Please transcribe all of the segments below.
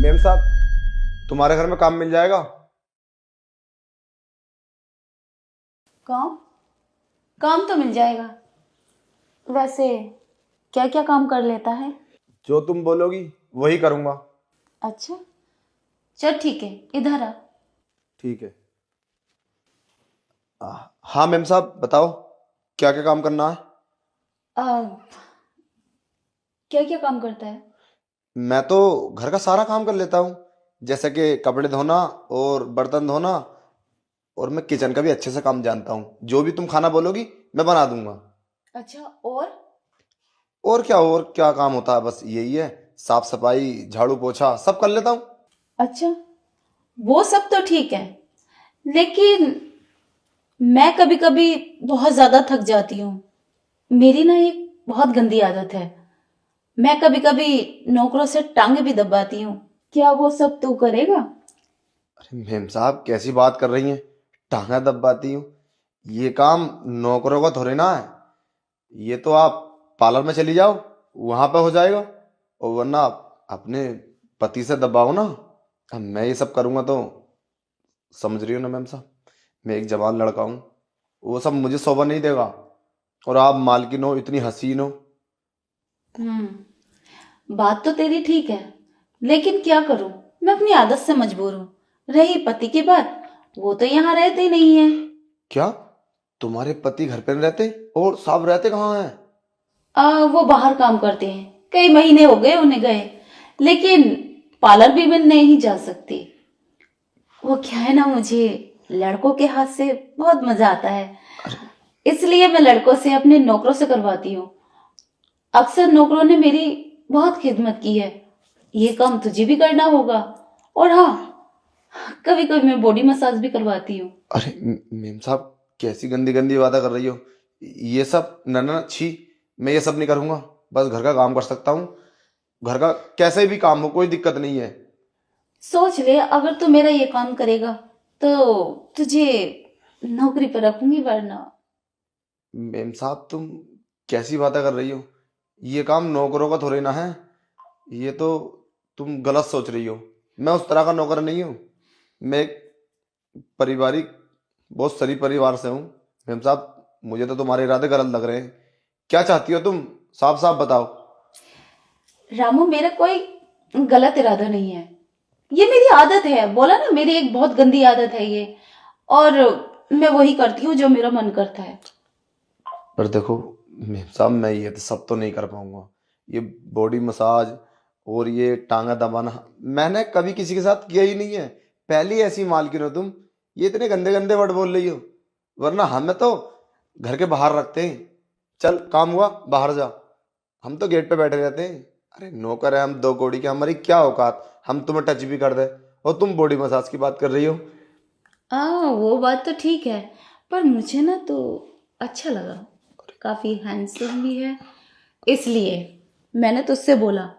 Ma'am साहब, तुम्हारे घर में काम मिल जाएगा? काम काम तो मिल जाएगा। वैसे क्या क्या काम कर लेता है? जो तुम बोलोगी वही करूंगा। अच्छा, चल ठीक है, इधर आ। ठीक है। हाँ मेम साहब, बताओ क्या क्या काम करना है। क्या क्या काम करता है? मैं तो घर का सारा काम कर लेता हूँ, जैसे कि कपड़े धोना और बर्तन धोना। और मैं किचन का भी अच्छे से काम जानता हूँ। जो भी तुम खाना बोलोगी मैं बना दूंगा। अच्छा, और? और क्या काम होता है, बस यही है। साफ सफाई, झाड़ू पोछा सब कर लेता हूँ। अच्छा, वो सब तो ठीक है, लेकिन मैं कभी कभी बहुत ज्यादा थक जाती हूँ। मेरी ना एक बहुत गंदी आदत है। मैं कभी कभी नौकरों से टांगे भी दबाती हूँ। क्या वो सब तू करेगा? अरे मेम साहब, कैसी बात कर रही हैं? टांगा दबाती हूँ? ये काम नौकरों का थोड़ी ना है। ये तो आप पार्लर में चली जाओ, वहां पे हो जाएगा। और वरना आप अपने पति से दबाओ ना। अब मैं ये सब करूंगा तो समझ रही हो ना मैम साहब, मैं एक जवान लड़का हूँ। वो सब मुझे शोभा नहीं देगा। और आप मालकिन हो, इतनी हसीन हो। बात तो तेरी ठीक है, लेकिन क्या करूं? मैं अपनी आदत से मजबूर हूँ। रही पति की बात, वो तो यहाँ रहते ही नहीं है। क्या तुम्हारे पति घर पे नहीं रहते? और साहब रहते कहाँ हैं? वो बाहर काम करते हैं, कई महीने हो गए उन्हें गए। लेकिन पार्लर भी मैं नहीं जा सकती। वो क्या है ना, मुझे लड़कों के हाथ से बहुत मजा आता है। अरे इसलिए मैं लड़कों से अपने नौकरों से करवाती हूँ। अक्सर नौकरों ने मेरी बहुत खिदमत की है। ये काम तुझे भी करना होगा। और हाँ, कभी कभी मैं बॉडी मसाज भी करवाती हूँ। अरे मेम साहब, कैसी गंदी गंदी बातें कर रही हो। ये सब न न छी। मैं ये सब नहीं करूंगा। बस घर का काम कर सकता हूँ। घर का कैसे भी काम हो, कोई दिक्कत नहीं है। सोच ले, अगर तू मेरा ये काम करेगा तो तुझे नौकरी पर रखूंगी, वरना। मेम साहब, तुम कैसी बातें कर रही हो? ये काम नौकरों का थोड़ी ना है। ये तो तुम गलत सोच रही हो। मैं उस तरह का नौकर नहीं हूँ। मैं एक पारिवारिक, बहुत शरीफ परिवार से हूँ। मेम साहब, मुझे तो तुम्हारे इरादे गलत लग रहे हैं। क्या चाहती हो तुम? साफ साफ बताओ। रामू, मेरा कोई गलत इरादा नहीं है। ये मेरी आदत है, बोला ना, मेरी एक बहुत गंदी आदत है ये। और मैं वही करती हूँ जो मेरा मन करता है। पर देखो मेम साहब, मैं ये तो सब तो नहीं कर पाऊंगा। ये बॉडी मसाज और ये टांगा दबाना मैंने कभी किसी के साथ किया ही नहीं है। पहली ऐसी मालकिन हो तुम, ये इतने गंदे गंदे वर्ड बोल रही हो। वरना हमें तो घर के बाहर रखते हैं। चल काम हुआ, बाहर जा। हम तो गेट पे बैठे रहते हैं। अरे नौकर है हम, दो कौड़ी के, हमारी क्या औकात हम तुम्हें टच भी कर दे। और तुम बॉडी मसाज की बात कर रही हो। वो बात तो ठीक है, पर मुझे ना तो अच्छा लगा। काफी हैंडसम भी है, इसलिए मैंने तुझसे बोला।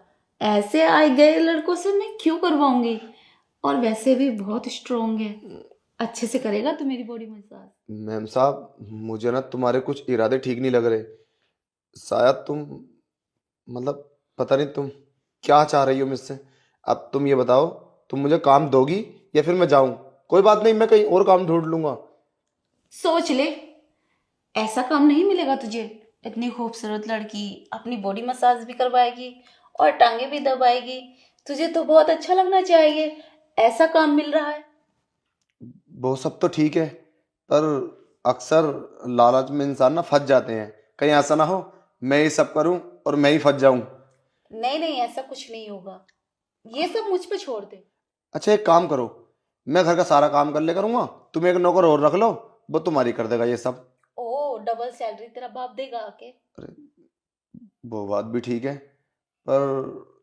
ऐसे आए गए लड़कों से मैं क्यों करवाऊंगी? और वैसे भी बहुत स्ट्रोंग है, अच्छे से करेगा तो मेरी बॉडी मसाज। मैम साहब, मुझे ना तुम्हारे कुछ इरादे ठीक नहीं लग रहे। शायद तुम, मतलब, पता नहीं तुम क्या चाह रही हो मुझसे। अब तुम ये बताओ, तुम मुझे काम दोगी या फिर मैं जाऊं? कोई बात नहीं, मैं कहीं और काम ढूंढ लूंगा। सोच ले, ऐसा काम नहीं मिलेगा तुझे। इतनी खूबसूरत लड़की अपनी बॉडी मसाज भी करवाएगी और टांगे भी दबाएगी। तुझे तो बहुत अच्छा लगना चाहिए। ऐसा काम मिल रहा है। वो सब तो ठीक है, पर अक्सर लालच में इंसान ना फंस जाते हैं। कहीं ऐसा ना हो मैं ये सब करूं और मैं ही फंस जाऊं। नहीं नहीं, ऐसा कुछ नहीं होगा। ये सब मुझ पे छोड़ दे। अच्छा एक काम करो, मैं घर का सारा काम कर ले करूंगा, तुम एक नौकर और रख लो, वो तुम्हारी कर देगा ये सब। ओ, डबल सैलरी तेरा बाप देगा आके? अरे वो बात भी ठीक है, पर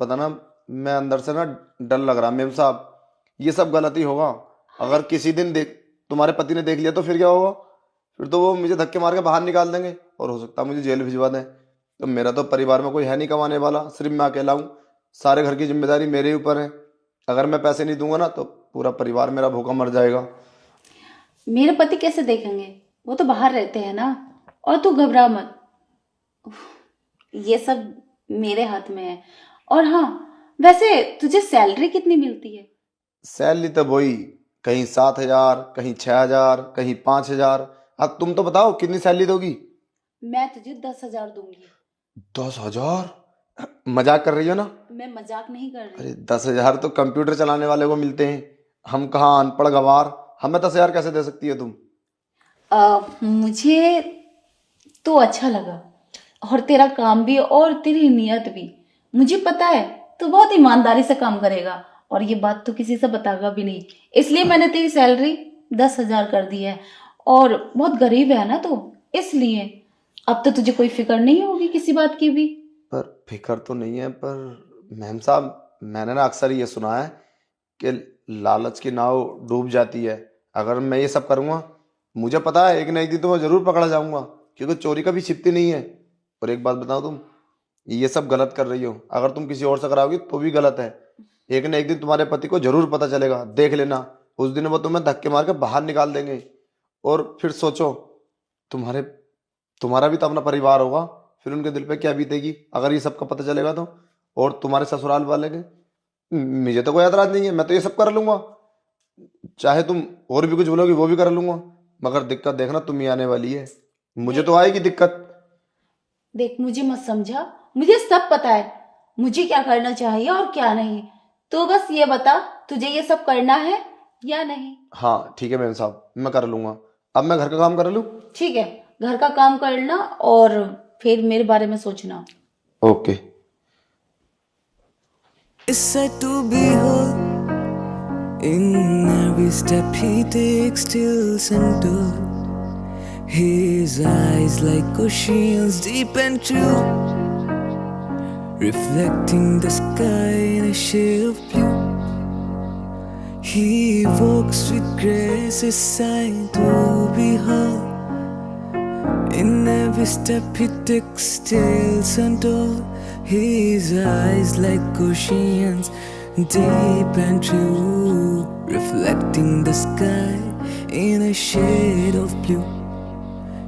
पता ना, मैं अंदर से ना डर लग रहा मेम साहब। ये सब गलती होगा। अरे, अगर किसी दिन देख तुम्हारे पति ने देख लिया तो फिर क्या होगा? फिर तो वो मुझे धक्के मार के बाहर निकाल देंगे और हो सकता है मुझे जेल भिजवा दें। तो मेरा तो परिवार में कोई है नहीं कमाने वाला, सिर्फ मैं अकेला हूँ। सारे घर की जिम्मेदारी मेरे ऊपर है। अगर मैं पैसे नहीं दूंगा ना तो पूरा परिवार मेरा भूखा मर जाएगा। मेरे पति कैसे देखेंगे? वो तो बाहर रहते हैं ना। और तू घबरा मत, ये सब मेरे हाथ में है। और हाँ, वैसे तुझे सैलरी कितनी मिलती है? सैलरी तो वही, कहीं 7,000, कहीं 6,000, कहीं 5,000। अब तुम तो बताओ कितनी सैलरी दोगी? मैं तुझे 10,000 दूंगी। 10,000? मजाक कर रही हो ना? मैं मजाक नहीं कर रही। अरे 10,000 तो कंप्यूटर चलाने वाले को मिलते हैं, हम कहाँ अनपढ़ गवार, हमें 10,000 कैसे दे सकती है तुम? मुझे तो अच्छा लगा, और तेरा काम भी और तेरी नियत भी। मुझे पता है तू बहुत ईमानदारी से काम करेगा, और ये बात तो किसी से बताएगा भी नहीं, इसलिए मैंने तेरी सैलरी 10,000 कर दी है। और बहुत गरीब है ना तू, इसलिए अब तो तुझे कोई फिक्र नहीं होगी किसी बात की भी। पर फिक्र तो नहीं है, पर मैम साहब मैंने ना अक्सर ये सुना है कि लालच की नाव डूब जाती है। अगर मैं ये सब करूँगा, मुझे पता है एक ना एक दिन तो मैं जरूर पकड़ा जाऊंगा, क्योंकि चोरी कभी छिपती नहीं है। और एक बात बताओ, तुम ये सब गलत कर रही हो, अगर तुम किसी और से कराओगी तो भी गलत है। एक ना एक दिन तुम्हारे पति को जरूर पता चलेगा, देख लेना। उस दिन वो तुम्हें धक्के मार के बाहर निकाल देंगे, और फिर सोचो, तुम्हारे तुम्हारा भी तो अपना परिवार होगा, फिर उनके दिल पे क्या बीतेगी अगर ये सबका पता चलेगा तो। और तुम्हारे ससुराल वाले के, मुझे तो कोई एतराज नहीं है, मैं तो ये सब कर लूंगा। चाहे तुम और भी कुछ बोलोगी वो भी कर लूंगा, मगर दिक्कत देखना तुम ही आने वाली है, मुझे तो आएगी दिक्कत। देख, मुझे मत समझा, मुझे सब पता है मुझे क्या करना चाहिए और क्या नहीं। तो बस ये बता, तुझे ये सब करना है या नहीं? हाँ ठीक है मैम साहब, मैं कर लूंगा। अब मैं घर का काम कर लूँ? ठीक है, घर का काम करना और फिर मेरे बारे में सोचना। Okay. Is said to be whole in every step he takes till center. His eyes like oceans deep and true, reflecting the sky in a shade of blue. He walks with grace, his sight to behold. In every step he takes till center. His eyes like oceans, deep and true, reflecting the sky in a shade of blue,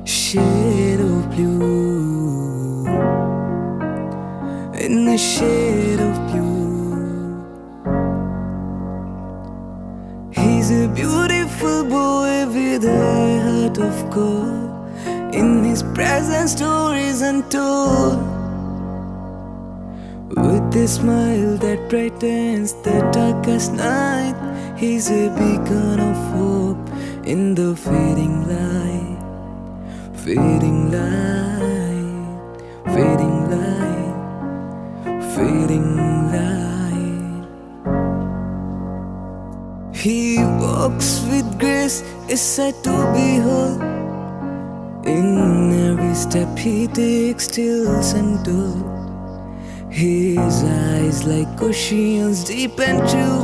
shade of blue, in a shade of blue. He's a beautiful boy with a heart of gold. In his presence stories untold. With a smile that brightens the darkest night, he's a beacon of hope in the fading light, fading light, fading light, fading light. He walks with grace, is said to behold. In every step he takes till center. His eyes like oceans deep and true,